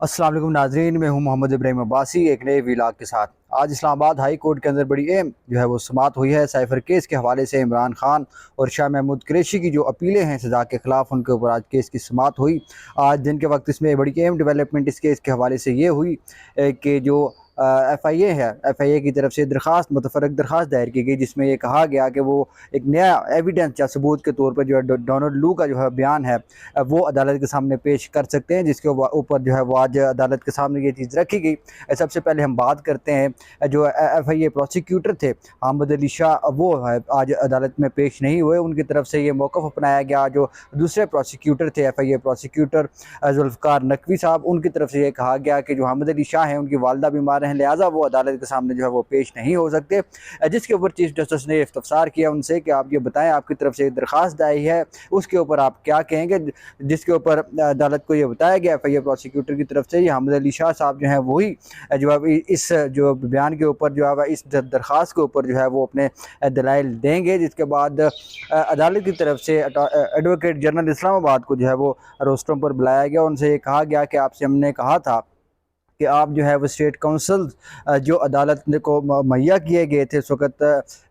अस्सलाम वालेकुम नाजरीन, मैं हूं मोहम्मद इब्राहिम अब्बासी एक नए व्लॉग के साथ। आज इस्लामाबाद हाई कोर्ट के अंदर बड़ी अहम जो है वो समाअत हुई है। साइफर केस के हवाले से इमरान खान और शाह महमूद कुरैशी की जो अपीलें हैं सज़ा के ख़िलाफ़, उनके ऊपर आज केस की समाअत हुई। आज दिन के वक्त इसमें बड़ी अहम डेवलपमेंट इस केस के हवाले से ये हुई कि जो FIA है, FIA की तरफ से दरख्वास्त मुतफ़रक दरख्वास्त दायर की गई, जिसमें ये कहा गया कि वो एक नया एविडेंस या सबूत के तौर पर जो है डोनाल्ड लू का जो है बयान है वो अदालत के सामने पेश कर सकते हैं, जिसके ऊपर जो है वो आज अदालत के सामने ये चीज़ रखी गई। सबसे पहले हम बात करते हैं जो FIA प्रोसिक्यूटर थे अहमद अली शाह, वो है आज अदालत में पेश नहीं हुए। उनकी तरफ से ये मौक़िफ़ अपनाया गया। जो दूसरे प्रोसिक्यूटर थे FIA प्रोसिक्यूटर जुल्फ़िकार नकवी साहब, उनकी तरफ से ये कहा गया कि जो अहमद अली शाह हैं उनकी वालदा बीमार हैं, लिहाजा वो अदालत के सामने जो है वो पेश नहीं हो सकते। जिसके ऊपर चीफ जस्टिस ने इस्तफ़सार किया उनसे कि आप ये बताएं, आपकी तरफ से एक दरख्वास्त आई है, उसके ऊपर आप क्या कहेंगे। जिसके ऊपर अदालत को ये बताया गया FIA प्रोसिक्यूटर की तरफ से, अहमद अली शाह साहब जो हैं वही जो है इस जो बयान के ऊपर जो है इस दरख्वास्त के ऊपर जो है वो अपने दलाइल देंगे। जिसके बाद अदालत की तरफ से एडवोकेट जनरल इस्लामाबाद को जो है वो रोस्टरों पर बुलाया गया। उनसे ये कहा गया कि आपसे हमने कहा था कि आप जो है वो स्टेट काउंसिल जो अदालत को मुहैया किए गए थे उस वक़्त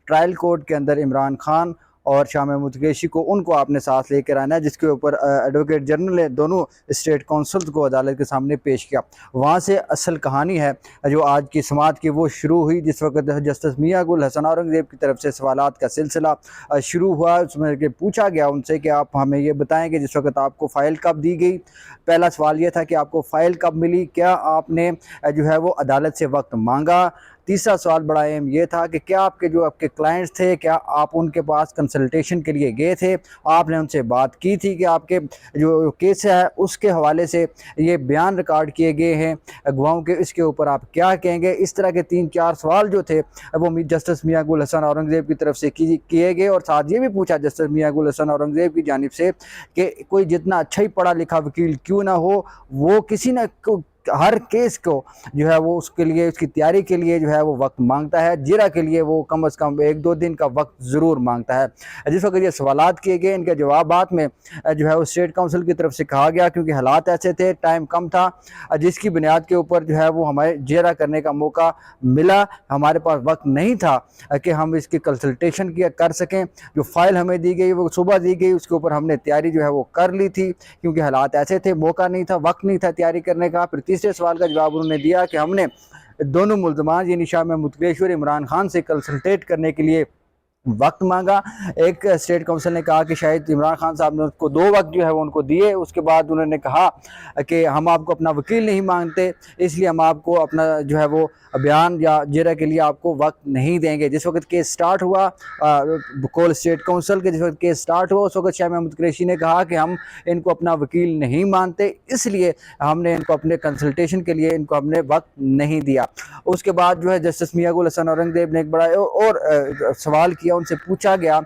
ट्रायल कोर्ट के अंदर इमरान खान और शाह महमूद कुरैशी को, उनको आपने साथ लेकर आना है। जिसके ऊपर एडवोकेट जनरल ने दोनों स्टेट काउंसिल को अदालत के सामने पेश किया। वहाँ से असल कहानी है जो आज की समाअत की वो शुरू हुई, जिस वक्त जस्टिस मियां गुल हसन औरंगज़ेब की तरफ से सवालात का सिलसिला शुरू हुआ। उसमें कि पूछा गया उनसे कि आप हमें ये बताएं कि जिस वक्त आपको फ़ाइल कब दी गई। पहला सवाल ये था कि आपको फ़ाइल कब मिली, क्या आपने जो है वो अदालत से वक्त मांगा। तीसरा सवाल बड़ा अहम ये था कि क्या आपके जो आपके क्लाइंट्स थे, क्या आप उनके पास कंसल्टेशन के लिए गए थे, आपने उनसे बात की थी कि आपके जो केस है उसके हवाले से ये बयान रिकॉर्ड किए गए हैं गवाहों के, इसके ऊपर आप क्या कहेंगे। इस तरह के 3-4 सवाल जो थे वो जस्टिस मियां गुल हसन औरंगज़ेब की तरफ से किए गए। और साथ ये भी पूछा जस्टिस मियां गुल हसन औरंगज़ेब की जानिब से कि कोई जितना अच्छा ही पढ़ा लिखा वकील क्यों ना हो, वो किसी न हर केस को जो है वो उसके लिए उसकी तैयारी के लिए जो है वो वक्त मांगता है। जिरा के लिए वो कम से कम 1-2 दिन का वक्त ज़रूर मांगता है। जिस वक्त ये सवालात किए गए, इनके जवाबात में जो है वो स्टेट काउंसिल की तरफ से कहा गया, क्योंकि हालात ऐसे थे, टाइम कम था, जिसकी बुनियाद के ऊपर जो है वो हमें जिरा करने का मौका मिला। हमारे पास वक्त नहीं था कि हम इसकी कंसल्टेशन किया कर सकें। जो फ़ाइल हमें दी गई वो सुबह दी गई, उसके ऊपर हमने तैयारी जो है वो कर ली थी, क्योंकि हालात ऐसे थे, मौका नहीं था, वक्त नहीं था तैयारी करने का। फिर तीसरे सवाल का जवाब उन्होंने दिया कि हमने दोनों मुल्ज़मान यानी शाह महमूद कुरैशी और इमरान खान से कंसल्टेट करने के लिए वक्त मांगा। एक स्टेट काउंसिल ने कहा कि शायद इमरान खान साहब ने उसको 2 वक्त जो है वो उनको दिए। उसके बाद उन्होंने कहा कि हम आपको अपना वकील नहीं मांगते, इसलिए हम आपको अपना जो है वो बयान या जिरा के लिए आपको वक्त नहीं देंगे। जिस वक्त केस स्टार्ट हुआ कोल स्टेट काउंसिल के, जिस वक्त केस स्टार्ट हुआ उस वक्त शाह महमूद कुरैशी ने कहा कि हम इनको अपना वकील नहीं मानते, इसलिए हमने इनको अपने कंसल्टेशन के लिए इनको हमने वक्त नहीं दिया। उसके बाद जो है जस्टिस मियां गुल हसन औरंगज़ेब ने एक बड़ा और सवाल किया। उनसे पूछा गया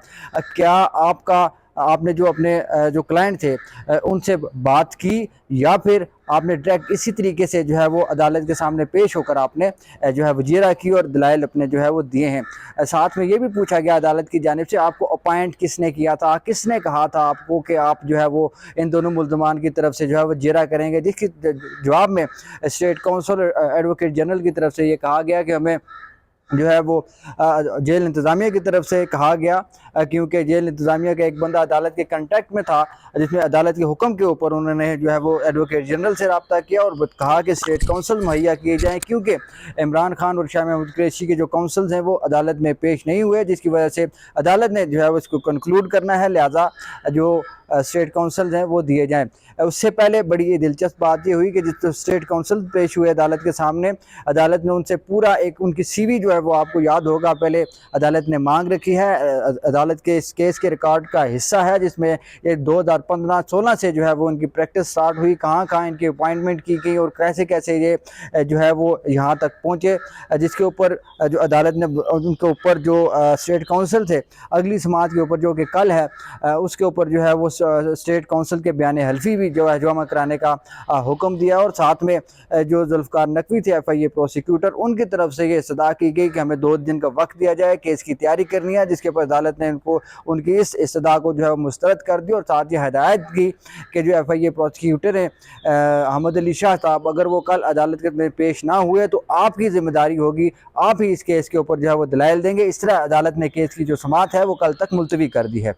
क्या आपने जो अपने जो क्लाइंट थे उनसे बात की, या फिर आपने डायरेक्ट इसी तरीके से जो है वो अदालत के सामने पेश होकर आपने जो है वजीरा की और दलाइल अपने जो है वो दिए हैं। साथ में ये भी पूछा गया अदालत की जानिब से आपको अपॉइंट किसने किया था, किसने कहा था आपको कि आप जो है वो इन दोनों मुल्ज़मान की तरफ से जो है वो जिरा करेंगे। जिसके जवाब में स्टेट काउंसिल एडवोकेट जनरल की तरफ से ये कहा गया कि हमें जो है वो जेल इंतज़ामिया की तरफ से कहा गया, क्योंकि जेल इंतज़ामिया का एक बंदा अदालत के कांटेक्ट में था, जिसमें अदालत के हुक्म के ऊपर उन्होंने जो है वो एडवोकेट जनरल से रब्ता किया और कहा कि स्टेट काउंसिल मुहैया किए जाएँ, क्योंकि इमरान खान और शाह महमूद कुरैशी के जो काउंसिल्स हैं वो अदालत में पेश नहीं हुए, जिसकी वजह से अदालत ने जो है उसको कंक्लूड करना है, लिहाजा जो स्टेट काउंसिल हैं वो दिए जाएँ। उससे पहले बड़ी दिलचस्प बात ये हुई कि जिस स्टेट काउंसिल पेश हुए अदालत के सामने, अदालत ने उनसे पूरा एक उनकी CV जो है वो आपको याद होगा पहले अदालत ने मांग रखी है। अदालत के इस केस के रिकॉर्ड का हिस्सा है, जिसमें ये 2015-16 से जो है वो उनकी प्रैक्टिस स्टार्ट हुई, कहाँ कहाँ इनकी अपॉइंटमेंट की गई और कैसे कैसे ये जो है वो यहाँ तक पहुँचे। जिसके ऊपर जो अदालत ने उनके ऊपर जो स्टेट काउंसिल थे अगली समाअत के ऊपर जो कि कल है, उसके ऊपर जो है वो स्टेट काउंसिल के बयान हल्फी भी जो है जमा कराने का हुक्म दिया और साथ में जो जुल्फ़िकार नकवी थे FIA प्रोसिक्यूटर, उनकी तरफ से ये सदा की गई कि हमें 2 दिन का वक्त दिया जाए, केस की तैयारी करनी है, जिसके ऊपर अदालत ने इनको उनकी इस इस्तदा को जो है मुस्तरद कर दी और साथ ही हदायत की कि जो FIA प्रोसिक्यूटर हैं अहमद अली शाह साहब, अगर वो कल अदालत के में पेश ना हुए तो आपकी जिम्मेदारी होगी, आप ही इस केस के ऊपर जो है वो दलाइल देंगे। इस तरह अदालत ने केस की जो समाअत है वो कल तक मुलतवी कर दी है।